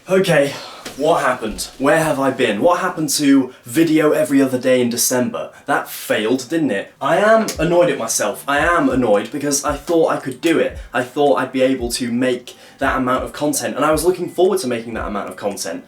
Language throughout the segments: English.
Okay, what happened? Where have I been? What happened to video every other day in December? That failed, didn't it? I am annoyed at myself. I am annoyed because I thought I could do it. I thought I'd be able to make that amount of content, and I was looking forward to making that amount of content.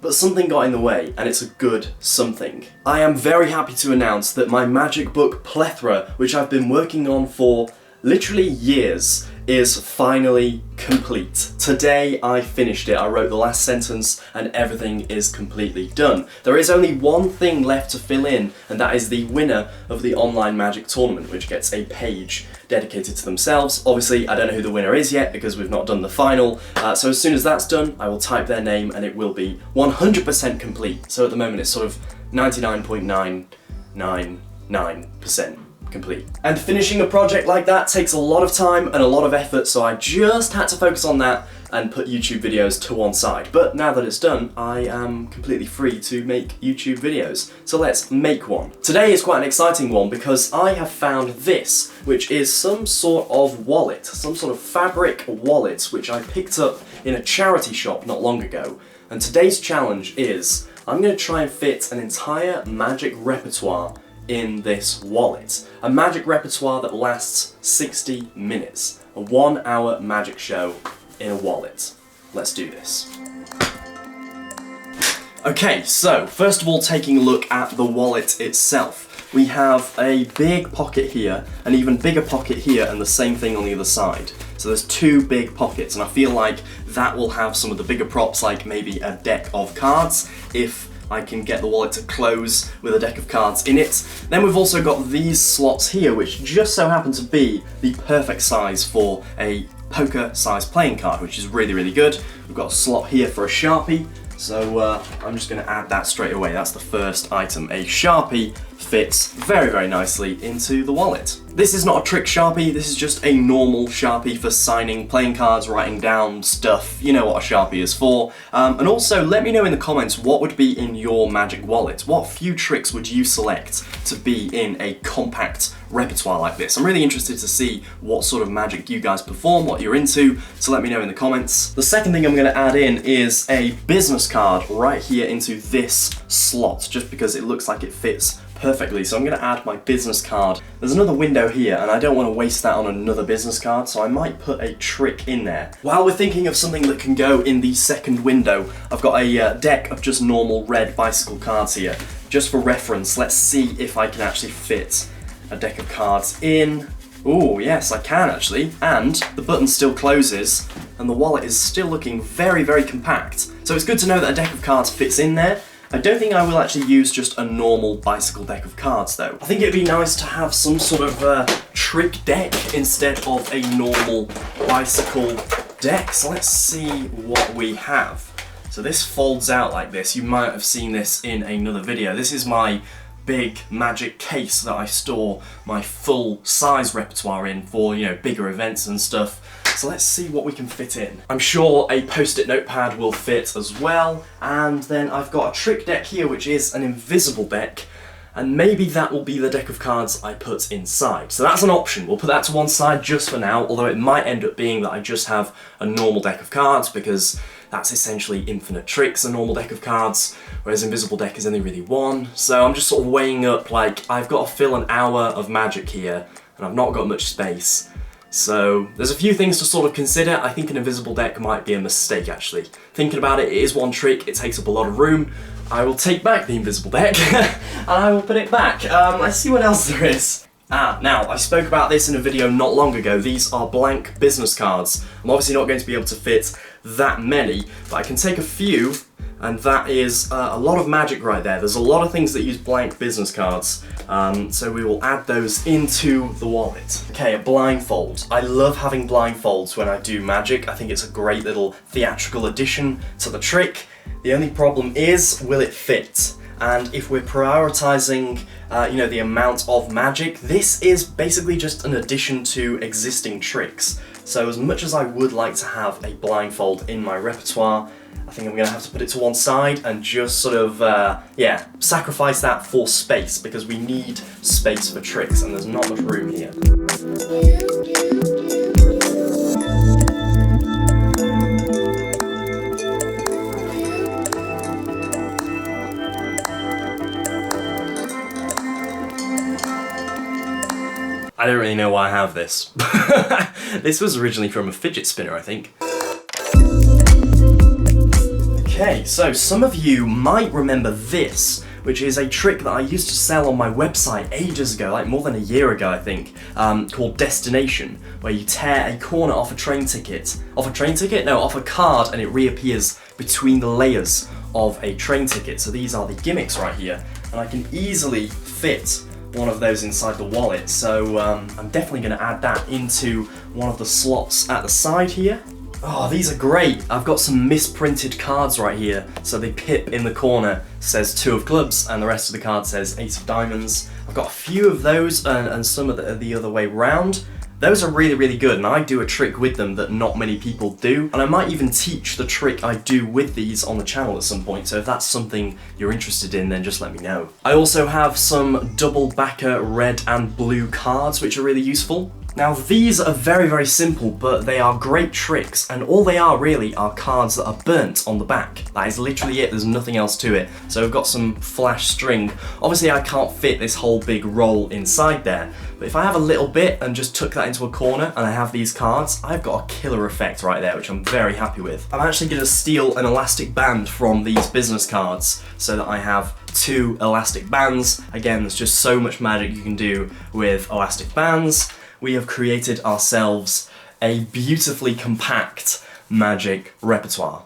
But something got in the way, and it's a good something. I am very happy to announce that my magic book plethora, which I've been working on for literally years, is finally complete. Today I finished it. I wrote the last sentence and everything is completely done. There is only one thing left to fill in, and that is the winner of the online magic tournament, which gets a page dedicated to themselves. Obviously, I don't know who the winner is yet because we've not done the final. So as soon as that's done, I will type their name and it will be 100% complete. So at the moment it's sort of 99.999% complete. And finishing a project like that takes a lot of time and a lot of effort, so I just had to focus on that and put YouTube videos to one side. But now that it's done, I am completely free to make YouTube videos. So let's make one. Today is quite an exciting one because I have found this, which is some sort of wallet, some sort of fabric wallet, which I picked up in a charity shop not long ago. And today's challenge is, I'm going to try and fit an entire magic repertoire in this wallet. A magic repertoire that lasts 60 minutes. A 1 hour magic show in a wallet. Let's do this. Okay, so first of all, taking a look at the wallet itself. We have a big pocket here, an even bigger pocket here, and the same thing on the other side. So there's two big pockets, and I feel like that will have some of the bigger props, like maybe a deck of cards, if I can get the wallet to close with a deck of cards in it. Then we've also got these slots here, which just so happen to be the perfect size for a poker-sized playing card, which is really, really good. We've got a slot here for a Sharpie, so I'm just going to add that straight away. That's the first item. A Sharpie fits very, very nicely into the wallet. This is not a trick Sharpie, this is just a normal Sharpie for signing playing cards, writing down stuff. You know what a Sharpie is for. And also, let me know in the comments what would be in your magic wallet. What few tricks would you select to be in a compact repertoire like this? I'm really interested to see what sort of magic you guys perform, what you're into, so let me know in the comments. The second thing I'm going to add in is a business card right here into this slot, just because it looks like it fits perfectly. So I'm going to add my business card. There's another window here and I don't want to waste that on another business card, so I might put a trick in there. While we're thinking of something that can go in the second window, I've got a deck of just normal red bicycle cards here. Just for reference, let's see if I can actually fit a deck of cards in. Oh yes, I can actually, and the button still closes and the wallet is still looking very, very compact. So it's good to know that a deck of cards fits in there. I don't think I will actually use just a normal bicycle deck of cards though. I think it'd be nice to have some sort of trick deck instead of a normal bicycle deck. So let's see what we have. So this folds out like this. You might have seen this in another video. This is my big magic case that I store my full size repertoire in for, you know, bigger events and stuff. So let's see what we can fit in. I'm sure a post-it notepad will fit as well, and then I've got a trick deck here which is an invisible deck, and maybe that will be the deck of cards I put inside. So that's an option. We'll put that to one side just for now, although it might end up being that I just have a normal deck of cards, because that's essentially infinite tricks, a normal deck of cards, whereas invisible deck is only really one. So I'm just sort of weighing up, like, I've got to fill an hour of magic here, and I've not got much space. So there's a few things to sort of consider. I think an invisible deck might be a mistake actually. Thinking about it, it is one trick, it takes up a lot of room. I will take back the invisible deck and I will put it back. Let's see what else there is. Now, I spoke about this in a video not long ago. These are blank business cards. I'm obviously not going to be able to fit that many, but I can take a few, and that is a lot of magic right there. There's a lot of things that use blank business cards, so we will add those into the wallet. Okay, a blindfold. I love having blindfolds when I do magic. I think it's a great little theatrical addition to the trick. The only problem is, will it fit? And if we're prioritizing, you know, the amount of magic, this is basically just an addition to existing tricks. So as much as I would like to have a blindfold in my repertoire, I think I'm going to have to put it to one side and just sort of, yeah, sacrifice that for space, because we need space for tricks and there's not much room here. I don't really know why I have this. This was originally from a fidget spinner, I think. Okay, so some of you might remember this, which is a trick that I used to sell on my website ages ago, like more than a year ago I think, called Destination, where you tear a corner off a train ticket. Off a train ticket? No, off a card, and it reappears between the layers of a train ticket. So these are the gimmicks right here, and I can easily fit one of those inside the wallet, so I'm definitely going to add that into one of the slots at the side here. Oh, these are great. I've got some misprinted cards right here. So the pip in the corner says 2 of clubs and the rest of the card says 8 of diamonds. I've got a few of those and some of the other way round. Those are really, really good, and I do a trick with them that not many people do, and I might even teach the trick I do with these on the channel at some point, so if that's something you're interested in, then just let me know. I also have some double backer red and blue cards, which are really useful. Now these are very, very simple, but they are great tricks, and all they are really are cards that are burnt on the back. That is literally it, there's nothing else to it. So we've got some flash string. Obviously I can't fit this whole big roll inside there, but if I have a little bit and just tuck that into a corner and I have these cards, I've got a killer effect right there, which I'm very happy with. I'm actually going to steal an elastic band from these business cards so that I have 2 elastic bands. Again, there's just so much magic you can do with elastic bands. We have created ourselves a beautifully compact magic repertoire.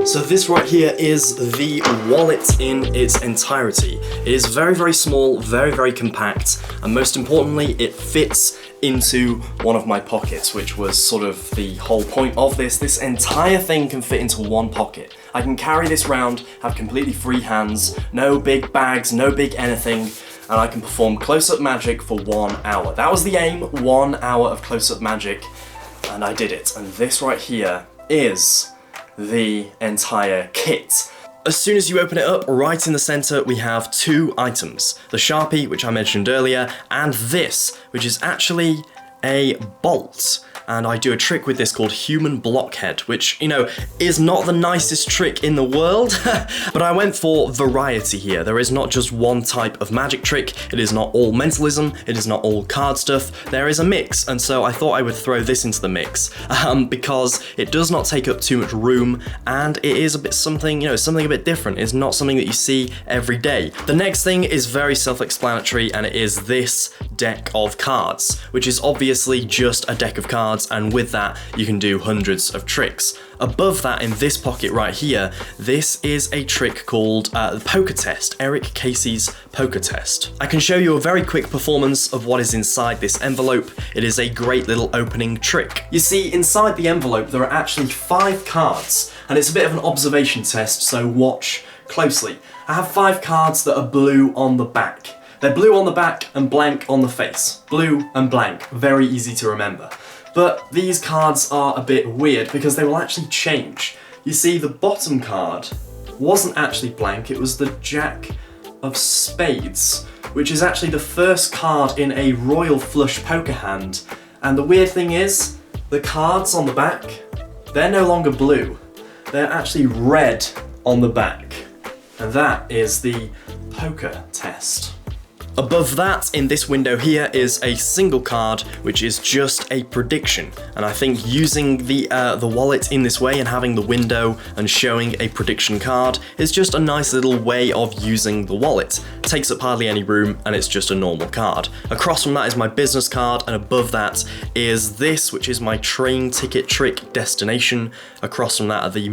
So this right here is the wallet in its entirety. It is very, very small, very, very compact, and most importantly, it fits into one of my pockets, which was sort of the whole point of this. This entire thing can fit into one pocket. I can carry this round, have completely free hands, no big bags, no big anything, and I can perform close-up magic for 1 hour. That was the aim, 1 hour of close-up magic, and I did it. And this right here is the entire kit. As soon as you open it up, right in the center we have 2 items. The Sharpie, which I mentioned earlier, and this, which is actually a bolt. And I do a trick with this called Human Blockhead, which, you know, is not the nicest trick in the world, but I went for variety here. There is not just one type of magic trick, it is not all mentalism, it is not all card stuff, there is a mix, and so I thought I would throw this into the mix, because it does not take up too much room, and it is a bit something, you know, something a bit different. It's not something that you see every day. The next thing is very self-explanatory, and it is this deck of cards, which is obviously just a deck of cards, and with that you can do hundreds of tricks. Above that, in this pocket right here, this is a trick called the Poker Test, Eric Casey's Poker Test. I can show you a very quick performance of what is inside this envelope. It is a great little opening trick. You see, inside the envelope there are actually 5 cards, and it's a bit of an observation test, so watch closely. I have 5 cards that are blue on the back. They're blue on the back and blank on the face. Blue and blank, very easy to remember. But these cards are a bit weird because they will actually change. You see, the bottom card wasn't actually blank, it was the Jack of Spades, which is actually the first card in a royal flush poker hand. And the weird thing is, the cards on the back, they're no longer blue. They're actually red on the back. And that is the Poker Test. Above that, in this window here, is a single card, which is just a prediction. And I think using the wallet in this way and having the window and showing a prediction card is just a nice little way of using the wallet. It takes up hardly any room and it's just a normal card. Across from that is my business card, and above that is this, which is my train ticket trick Destination. Across from that are the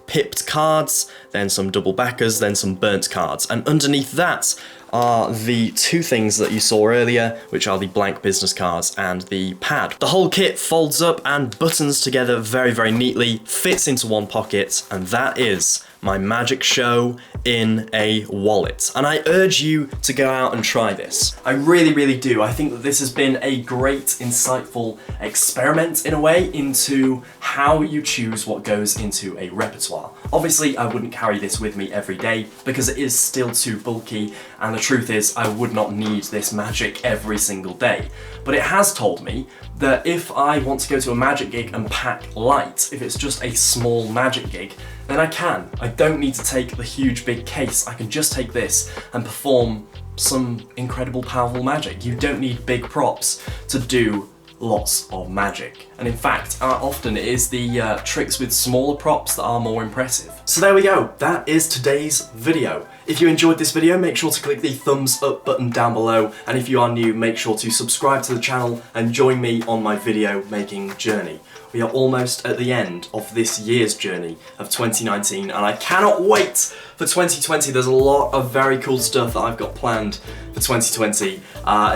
pipped cards, then some double backers, then some burnt cards. And underneath that are the 2 things that you saw earlier, which are the blank business cards and the pad. The whole kit folds up and buttons together very, very neatly, fits into one pocket, and that is my magic show in a wallet. And I urge you to go out and try this. I really, really do. I think that this has been a great, insightful experiment in a way into how you choose what goes into a repertoire. Obviously, I wouldn't carry this with me every day because it is still too bulky, and the truth is I would not need this magic every single day. But it has told me that if I want to go to a magic gig and pack light, if it's just a small magic gig, then I can. I don't need to take the huge big case. I can just take this and perform some incredible powerful magic. You don't need big props to do lots of magic. And in fact, often it is the tricks with smaller props that are more impressive. So there we go, that is today's video. If you enjoyed this video, make sure to click the thumbs up button down below, and if you are new, make sure to subscribe to the channel and join me on my video making journey. We are almost at the end of this year's journey of 2019, and I cannot wait for 2020. There's a lot of very cool stuff that I've got planned for 2020,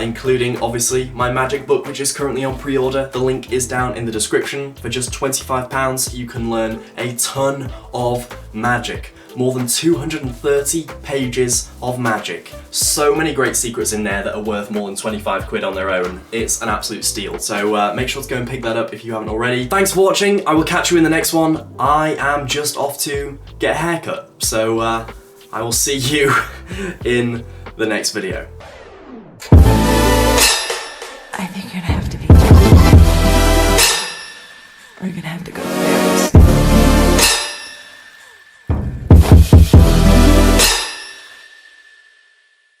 including obviously my magic book, which is currently on pre-order. The link is down in the description. For just £25, you can learn a ton of magic. More than 230 pages of magic. So many great secrets in there that are worth more than 25 quid on their own. It's an absolute steal. So make sure to go and pick that up if you haven't already. Thanks for watching. I will catch you in the next one. I am just off to get a haircut. So I will see you in the next video.